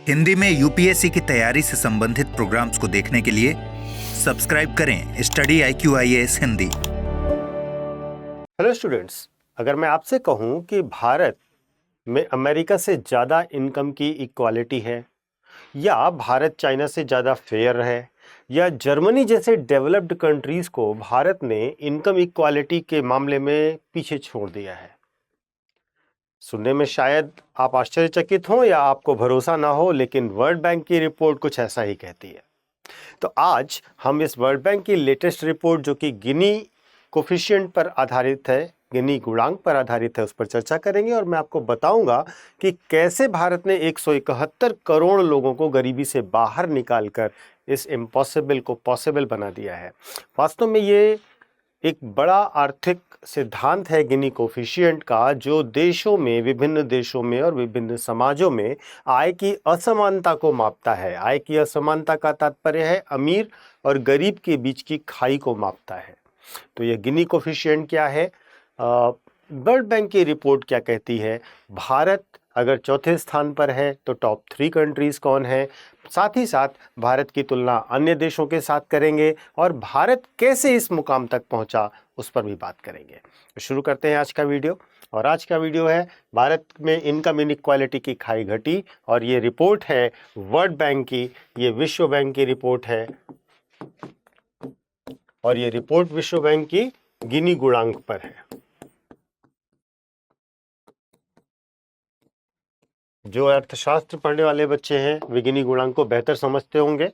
हिंदी में यूपीएससी की तैयारी से संबंधित प्रोग्राम्स को देखने के लिए सब्सक्राइब करें study IQ IAS Hindi. Hello students, अगर मैं आपसे कहूं कि भारत में अमेरिका से ज़्यादा इनकम की इक्वालिटी है, या भारत चाइना से ज़्यादा फेयर है, या जर्मनी जैसे डेवलप्ड कंट्रीज़ को भारत ने इनकम इक्वालिटी के मामले में पीछे छोड़ दिया है। सुनने में शायद आप आश्चर्यचकित हों या आपको भरोसा ना हो, लेकिन वर्ल्ड बैंक की रिपोर्ट कुछ ऐसा ही कहती है। तो आज हम इस वर्ल्ड बैंक की लेटेस्ट रिपोर्ट, जो कि गिनी कोफिशिएंट पर आधारित है, गिनी गुणांक पर आधारित है, उस पर चर्चा करेंगे और मैं आपको बताऊंगा कि कैसे भारत ने 171 करोड़ लोगों को गरीबी से बाहर निकालकर इस इम्पॉसिबल को पॉसिबल बना दिया है। वास्तव में ये एक बड़ा आर्थिक सिद्धांत है गिनी कोफिशिएंट का, जो देशों में, विभिन्न देशों में और विभिन्न समाजों में आय की असमानता को मापता है। आय की असमानता का तात्पर्य है अमीर और गरीब के बीच की खाई को मापता है। तो यह गिनी कोफिशिएंट क्या है, वर्ल्ड बैंक की रिपोर्ट क्या कहती है, भारत अगर चौथे स्थान पर है तो टॉप 3 कंट्रीज कौन है, साथ ही साथ भारत की तुलना अन्य देशों के साथ करेंगे और भारत कैसे इस मुकाम तक पहुंचा उस पर भी बात करेंगे। तो शुरू करते हैं आज का वीडियो। और आज का वीडियो है भारत में इनकम इनइक्वालिटी की खाई घटी, और ये रिपोर्ट है वर्ल्ड बैंक की, ये विश्व बैंक की रिपोर्ट है, और ये रिपोर्ट विश्व बैंक की गिनी गुणांक पर है। जो अर्थशास्त्र पढ़ने वाले बच्चे हैं वे गिनी गुणांक को बेहतर समझते होंगे।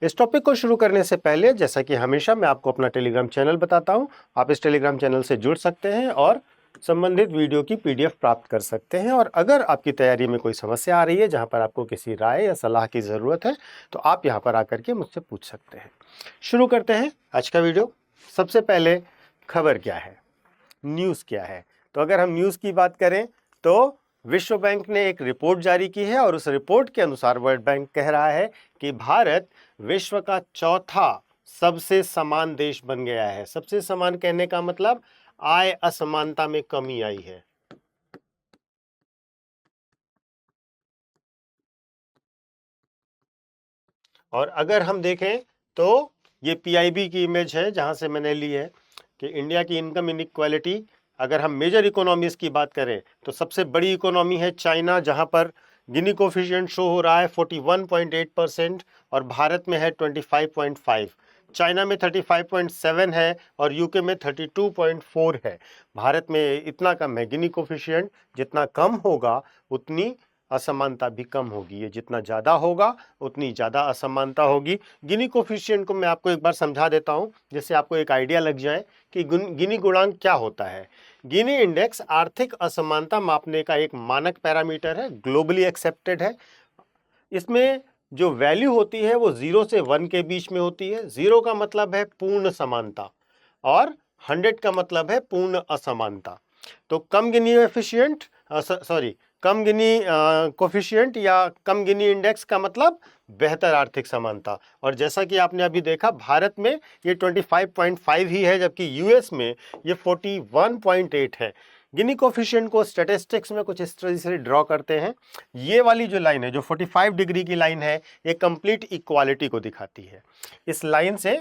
इस टॉपिक को शुरू करने से पहले, जैसा कि हमेशा, मैं आपको अपना टेलीग्राम चैनल बताता हूं। आप इस टेलीग्राम चैनल से जुड़ सकते हैं और संबंधित वीडियो की PDF प्राप्त कर सकते हैं। और अगर आपकी तैयारी में कोई समस्या आ रही है जहां पर आपको किसी राय या सलाह की ज़रूरत है, तो आप यहां पर आकर के मुझसे पूछ सकते हैं। शुरू करते हैं आज का वीडियो। सबसे पहले खबर क्या है, न्यूज़ क्या है। तो अगर हम न्यूज़ की बात करें तो विश्व बैंक ने एक रिपोर्ट जारी की है, और उस रिपोर्ट के अनुसार वर्ल्ड बैंक कह रहा है कि भारत विश्व का चौथा सबसे समान देश बन गया है। सबसे समान कहने का मतलब आय असमानता में कमी आई है। और अगर हम देखें तो ये PIB की इमेज है जहां से मैंने ली है कि इंडिया की इनकम इनइक्वालिटी, अगर हम मेजर इकोनॉमीज की बात करें तो सबसे बड़ी इकोनॉमी है चाइना, जहां पर गिनी कोफिशिएंट शो हो रहा है 41.8% और भारत में है 25.5। चाइना में 35.7 है और यूके में 32.4 है। भारत में इतना कम है गिनी कोफिशिएंट। जितना कम होगा उतनी असमानता भी कम होगी, ये जितना ज़्यादा होगा उतनी ज़्यादा असमानता होगी। गिनी कोफिशिएंट को मैं आपको एक बार समझा देता हूँ, जिससे आपको एक आइडिया लग जाए कि गिनी गुणांक क्या होता है। गिनी इंडेक्स आर्थिक असमानता मापने का एक मानक पैरामीटर है, ग्लोबली एक्सेप्टेड है। इसमें जो वैल्यू होती है वो 0 से 1 के बीच में होती है। 0 का मतलब है पूर्ण समानता और 100 का मतलब है पूर्ण असमानता। तो कम गिनी एफिशिएंट कम गिनी कोफिशिएंट या कम गिनी इंडेक्स का मतलब बेहतर आर्थिक समानता। और जैसा कि आपने अभी देखा, भारत में ये 25.5 ही है, जबकि US में ये 41.8 है। गिनी कोफिशिएंट को स्टैटिस्टिक्स में कुछ इस तरह से ड्रॉ करते हैं। ये वाली जो लाइन है, जो 45 डिग्री की लाइन है, ये कंप्लीट इक्वालिटी को दिखाती है। इस लाइन से,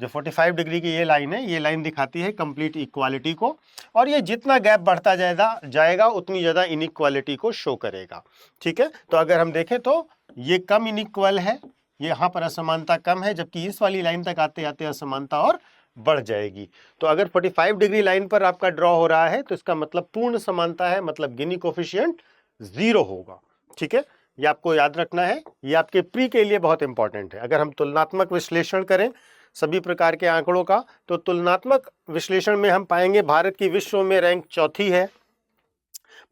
जो 45 डिग्री की ये लाइन है, ये लाइन दिखाती है कंप्लीट इक्वालिटी को, और ये जितना गैप बढ़ता जाएगा उतनी ज़्यादा इनइक्वालिटी को शो करेगा। ठीक है, तो अगर हम देखें तो ये कम इनइक्वल है, यहाँ पर असमानता कम है, जबकि इस वाली लाइन तक आते आते असमानता और बढ़ जाएगी। तो अगर 45 डिग्री लाइन पर आपका ड्रॉ हो रहा है तो इसका मतलब पूर्ण समानता है, मतलब गिनी कोफिशिएंट 0 होगा। ठीक है, ये आपको याद रखना है, ये आपके प्री के लिए बहुत इंपॉर्टेंट है। अगर हम तुलनात्मक विश्लेषण करें सभी प्रकार के आंकड़ों का, तो तुलनात्मक विश्लेषण में हम पाएंगे भारत की विश्व में रैंक चौथी है।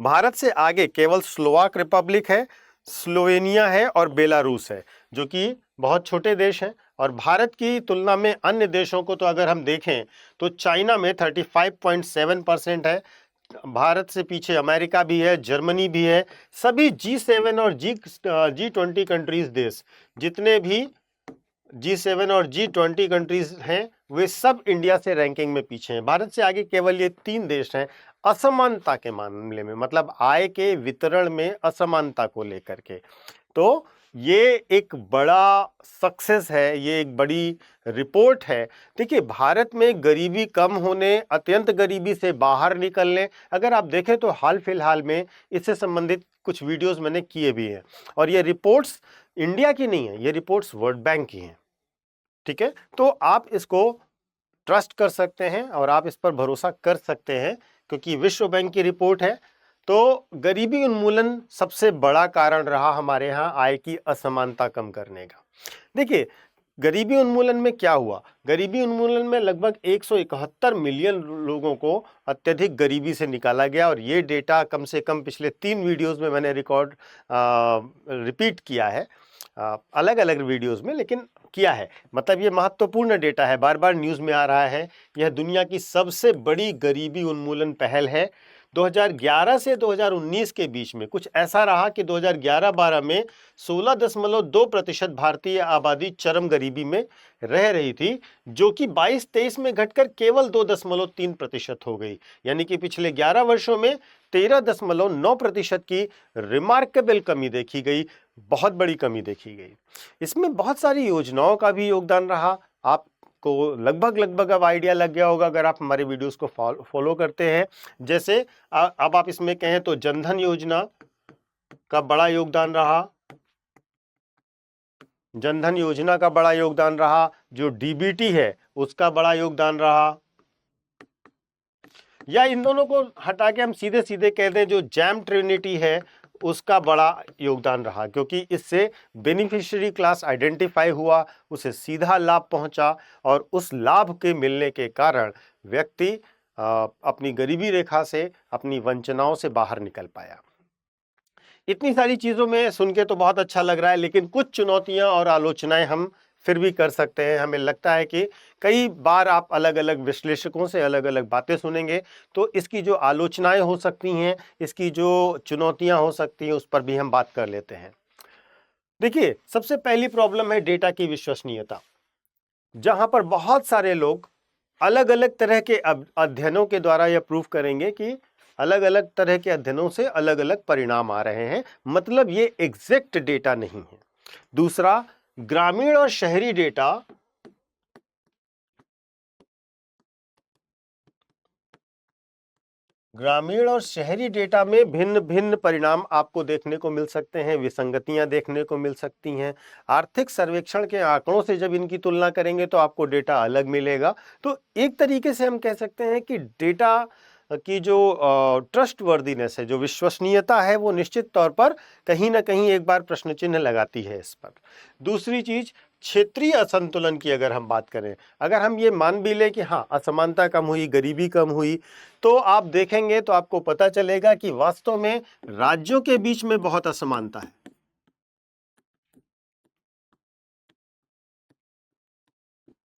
भारत से आगे केवल स्लोवाक रिपब्लिक है, स्लोवेनिया है और बेलारूस है, जो कि बहुत छोटे देश हैं। और भारत की तुलना में अन्य देशों को तो अगर हम देखें तो चाइना में 35.7% है, भारत से पीछे अमेरिका भी है, जर्मनी भी है। सभी G7 और G20 कंट्रीज देश, जितने भी G7 और G20 कंट्रीज हैं, वे सब इंडिया से रैंकिंग में पीछे हैं। भारत से आगे केवल ये 3 देश हैं, असमानता के मामले में, मतलब आय के वितरण में असमानता को लेकर के। तो ये एक बड़ा सक्सेस है, ये एक बड़ी रिपोर्ट है। देखिए, भारत में गरीबी कम होने, अत्यंत गरीबी से बाहर निकलने, अगर आप देखें तो हाल फिलहाल में इससे संबंधित कुछ वीडियोस मैंने किए भी हैं, और ये रिपोर्ट्स इंडिया की नहीं है, ये रिपोर्ट्स वर्ल्ड बैंक की हैं। ठीक है, तो आप इसको ट्रस्ट कर सकते हैं और आप इस पर भरोसा कर सकते हैं, क्योंकि विश्व बैंक की रिपोर्ट है। तो गरीबी उन्मूलन सबसे बड़ा कारण रहा हमारे यहाँ आय की असमानता कम करने का। देखिए, गरीबी उन्मूलन में क्या हुआ, गरीबी उन्मूलन में लगभग 171 मिलियन लोगों को अत्यधिक गरीबी से निकाला गया, और ये डेटा कम से कम पिछले 3 वीडियोस में मैंने रिपीट किया है, अलग अलग वीडियोस में, लेकिन किया है। मतलब ये महत्वपूर्ण डेटा है, बार बार न्यूज़ में आ रहा है। यह दुनिया की सबसे बड़ी गरीबी उन्मूलन पहल है। 2011 से 2019 के बीच में कुछ ऐसा रहा कि 2011-12 में 16.2% भारतीय आबादी चरम गरीबी में रह रही थी, जो कि 22-23 में घटकर केवल 2.3% हो गई। यानी कि पिछले 11 वर्षों में 13.9% की रिमार्केबल कमी देखी गई, बहुत बड़ी कमी देखी गई। इसमें बहुत सारी योजनाओं का भी योगदान रहा। आपको लगभग अब आइडिया लग गया होगा अगर आप हमारे वीडियोस को फॉलो करते हैं। जैसे अब आप इसमें कहें तो जनधन योजना का बड़ा योगदान रहा, जनधन योजना का बड़ा योगदान रहा, जो डीबीटी है उसका बड़ा योगदान रहा, या इन दोनों को हटा के हम सीधे सीधे कह दें जो जैम ट्रिनिटी है उसका बड़ा योगदान रहा, क्योंकि इससे बेनिफिशियरी क्लास आइडेंटिफाई हुआ, उसे सीधा लाभ पहुंचा, और उस लाभ के मिलने के कारण व्यक्ति अपनी गरीबी रेखा से, अपनी वंचनाओं से बाहर निकल पाया। इतनी सारी चीज़ों में सुन के तो बहुत अच्छा लग रहा है, लेकिन कुछ चुनौतियां और आलोचनाएं हम फिर भी कर सकते हैं। हमें लगता है कि कई बार आप अलग अलग विश्लेषकों से अलग अलग बातें सुनेंगे, तो इसकी जो आलोचनाएं हो सकती हैं, इसकी जो चुनौतियां हो सकती हैं, उस पर भी हम बात कर लेते हैं। देखिए, सबसे पहली प्रॉब्लम है डेटा की विश्वसनीयता, जहां पर बहुत सारे लोग अलग अलग तरह के अध्ययनों के द्वारा यह प्रूव करेंगे कि अलग अलग तरह के अध्ययनों से अलग अलग परिणाम आ रहे हैं, मतलब ये एग्जैक्ट डेटा नहीं है। दूसरा, ग्रामीण और शहरी डेटा में भिन्न भिन्न परिणाम आपको देखने को मिल सकते हैं, विसंगतियां देखने को मिल सकती हैं। आर्थिक सर्वेक्षण के आंकड़ों से जब इनकी तुलना करेंगे तो आपको डेटा अलग मिलेगा। तो एक तरीके से हम कह सकते हैं कि डेटा की जो ट्रस्टवर्दीनेस है, जो विश्वसनीयता है, वो निश्चित तौर पर कहीं ना कहीं एक बार प्रश्न चिन्ह लगाती है इस पर। दूसरी चीज, क्षेत्रीय असंतुलन की अगर हम बात करें, अगर हम ये मान भी लें कि हाँ असमानता कम हुई, गरीबी कम हुई, तो आप देखेंगे तो आपको पता चलेगा कि वास्तव में राज्यों के बीच में बहुत असमानता है।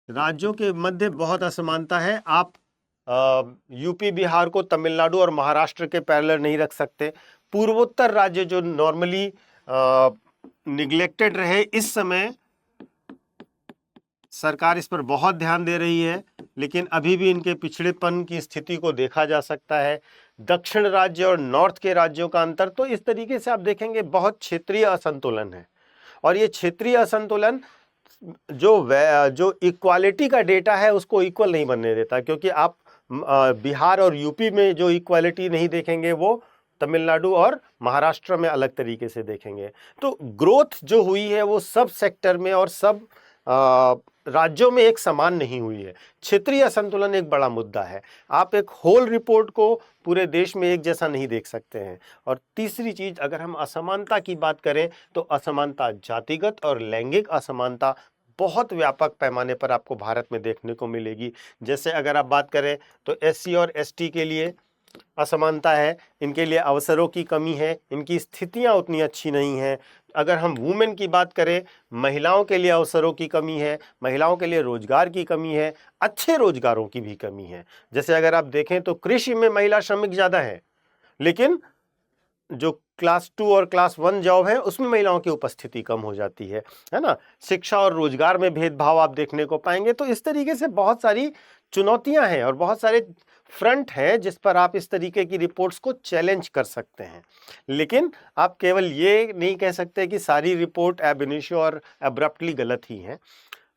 राज्यों के मध्य बहुत असमानता है। आप यूपी बिहार को तमिलनाडु और महाराष्ट्र के पैरेलल नहीं रख सकते। पूर्वोत्तर राज्य जो नॉर्मली निग्लेक्टेड रहे, इस समय सरकार इस पर बहुत ध्यान दे रही है, लेकिन अभी भी इनके पिछड़ेपन की स्थिति को देखा जा सकता है। दक्षिण राज्य और नॉर्थ के राज्यों का अंतर, तो इस तरीके से आप देखेंगे बहुत क्षेत्रीय असंतुलन है। और ये क्षेत्रीय असंतुलन जो इक्वालिटी का डेटा है उसको इक्वल नहीं बनने देता, क्योंकि आप बिहार और यूपी में जो इक्वालिटी नहीं देखेंगे वो तमिलनाडु और महाराष्ट्र में अलग तरीके से देखेंगे। तो ग्रोथ जो हुई है वो सब सेक्टर में और सब राज्यों में एक समान नहीं हुई है। क्षेत्रीय असंतुलन एक बड़ा मुद्दा है। आप एक होल रिपोर्ट को पूरे देश में एक जैसा नहीं देख सकते हैं। और तीसरी चीज, अगर हम असमानता की बात करें तो असमानता जातिगत और लैंगिक असमानता बहुत व्यापक पैमाने पर आपको भारत में देखने को मिलेगी। जैसे अगर आप बात करें तो एससी और एसटी के लिए असमानता है, इनके लिए अवसरों की कमी है, इनकी स्थितियां उतनी अच्छी नहीं हैं। अगर हम वुमेन की बात करें, महिलाओं के लिए अवसरों की कमी है, महिलाओं के लिए रोजगार की कमी है, अच्छे रोजगारों की भी कमी है। जैसे अगर आप देखें तो कृषि में महिला श्रमिक ज़्यादा है, लेकिन जो क्लास 2 और क्लास 1 जॉब है उसमें महिलाओं की उपस्थिति कम हो जाती है ना। शिक्षा और रोजगार में भेदभाव आप देखने को पाएंगे। तो इस तरीके से बहुत सारी चुनौतियां हैं और बहुत सारे फ्रंट है जिस पर आप इस तरीके की रिपोर्ट्स को चैलेंज कर सकते हैं। लेकिन आप केवल ये नहीं कह सकते कि सारी रिपोर्ट एब इनिशियो और एब्रप्टली गलत ही हैं।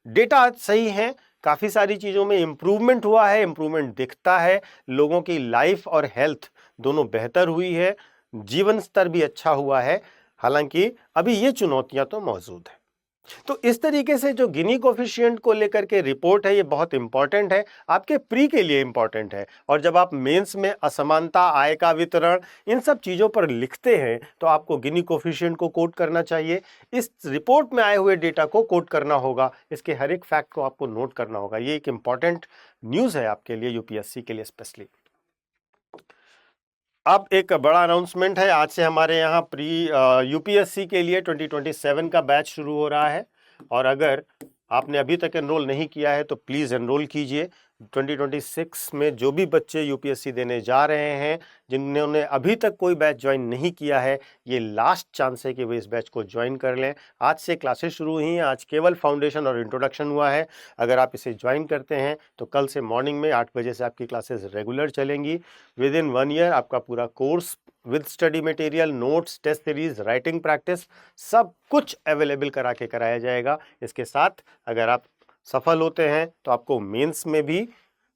डेटा सही है, काफ़ी सारी चीज़ों में इम्प्रूवमेंट हुआ है, इम्प्रूवमेंट दिखता है, लोगों की लाइफ और हेल्थ दोनों बेहतर हुई है, जीवन स्तर भी अच्छा हुआ है। हालांकि अभी ये चुनौतियां तो मौजूद है। तो इस तरीके से जो गिनी कोफिशिएंट को लेकर के रिपोर्ट है, ये बहुत इंपॉर्टेंट है, आपके प्री के लिए इंपॉर्टेंट है। और जब आप मेंस में असमानता, आय का वितरण, इन सब चीज़ों पर लिखते हैं तो आपको गिनी कोफिशिएंट को कोट करना चाहिए। इस रिपोर्ट में आए हुए डेटा को कोट करना होगा, इसके हर एक फैक्ट को आपको नोट करना होगा। ये एक इंपॉर्टेंट न्यूज़ है आपके लिए, यूपीएससी के लिए स्पेशली। अब एक बड़ा अनाउंसमेंट है, आज से हमारे यहाँ प्री यूपीएससी के लिए 2027 का बैच शुरू हो रहा है। और अगर आपने अभी तक एनरोल नहीं किया है तो प्लीज़ एनरोल कीजिए। 2026 में जो भी बच्चे यूपीएससी देने जा रहे हैं, जिन्होंने अभी तक कोई बैच ज्वाइन नहीं किया है, ये लास्ट चांस है कि वे इस बैच को ज्वाइन कर लें। आज से क्लासेस शुरू हुई हैं, आज केवल फाउंडेशन और इंट्रोडक्शन हुआ है। अगर आप इसे ज्वाइन करते हैं तो कल से मॉर्निंग में 8 बजे से आपकी क्लासेस रेगुलर चलेंगी। विद इन 1 ईयर आपका पूरा course with study material, notes, test series, writing practice, सब कुछ अवेलेबल करा के कराया जाएगा। इसके साथ अगर आप सफल होते हैं तो आपको मेंस में भी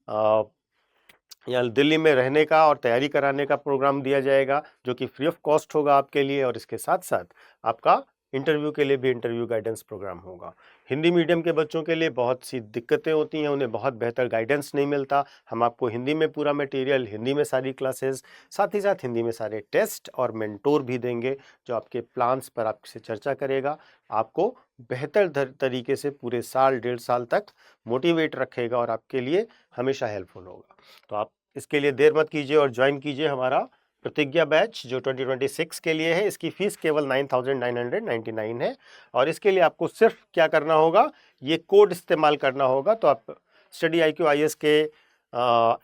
यहाँ दिल्ली में रहने का और तैयारी कराने का प्रोग्राम दिया जाएगा, जो कि फ्री ऑफ कॉस्ट होगा आपके लिए। और इसके साथ साथ आपका इंटरव्यू के लिए भी इंटरव्यू गाइडेंस प्रोग्राम होगा। हिंदी मीडियम के बच्चों के लिए बहुत सी दिक्कतें होती हैं, उन्हें बहुत बेहतर गाइडेंस नहीं मिलता। हम आपको हिंदी में पूरा मटेरियल, हिंदी में सारी क्लासेस, साथ ही साथ हिंदी में सारे टेस्ट और मेंटोर भी देंगे, जो आपके प्लान्स पर आपसे चर्चा करेगा, आपको बेहतर तरीके से पूरे साल, 1.5 साल तक मोटिवेट रखेगा और आपके लिए हमेशा हेल्पफुल होगा। तो आप इसके लिए देर मत कीजिए और ज्वाइन कीजिए हमारा प्रतिज्ञा बैच, जो 2026 के लिए है। इसकी फीस केवल 9,999 है और इसके लिए आपको सिर्फ क्या करना होगा, ये कोड इस्तेमाल करना होगा। तो आप स्टडी IQ IAS के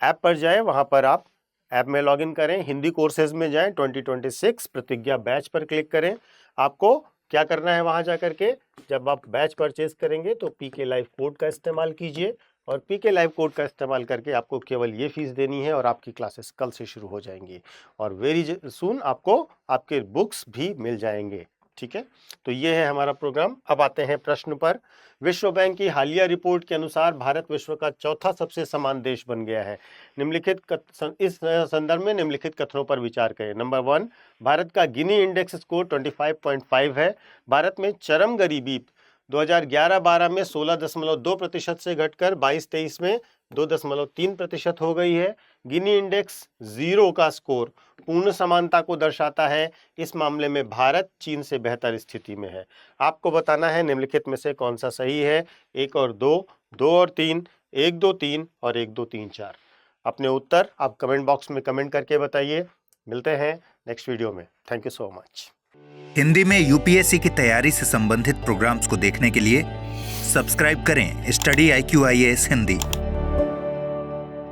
ऐप पर जाएं, वहां पर आप ऐप में लॉगिन करें, हिंदी कोर्सेज में जाएं, 2026 प्रतिज्ञा बैच पर क्लिक करें। आपको क्या करना है, वहां जाकर के जब आप बैच परचेज करेंगे तो PK लाइव कोड का इस्तेमाल कीजिए और PK लाइव कोड का इस्तेमाल करके आपको केवल ये फीस देनी है और आपकी क्लासेस कल से शुरू हो जाएंगी और वेरी सून आपको आपके बुक्स भी मिल जाएंगे। ठीक है, तो ये है हमारा प्रोग्राम। अब आते हैं प्रश्न पर। विश्व बैंक की हालिया रिपोर्ट के अनुसार भारत विश्व का चौथा सबसे समान देश बन गया है। इस संदर्भ में निम्नलिखित कथनों पर विचार करें। नंबर 1, भारत का गिनी इंडेक्स स्कोर 25.5 है। भारत में चरम गरीबी 2011-12 में 16.2% से घटकर 22-23 में 2.3% हो गई है। गिनी इंडेक्स 0 का स्कोर पूर्ण समानता को दर्शाता है। इस मामले में भारत चीन से बेहतर स्थिति में है। आपको बताना है निम्नलिखित में से कौन सा सही है। 1 और 2, 2 और 3, 1, 2, 3 और 1, 2, 3, 4। अपने उत्तर आप कमेंट बॉक्स में कमेंट करके बताइए। मिलते हैं नेक्स्ट वीडियो में। Thank you so much. Hindi में यूपीएससी की तैयारी से संबंधित प्रोग्राम्स को देखने के लिए सब्सक्राइब करें स्टडी IQ IAS हिंदी।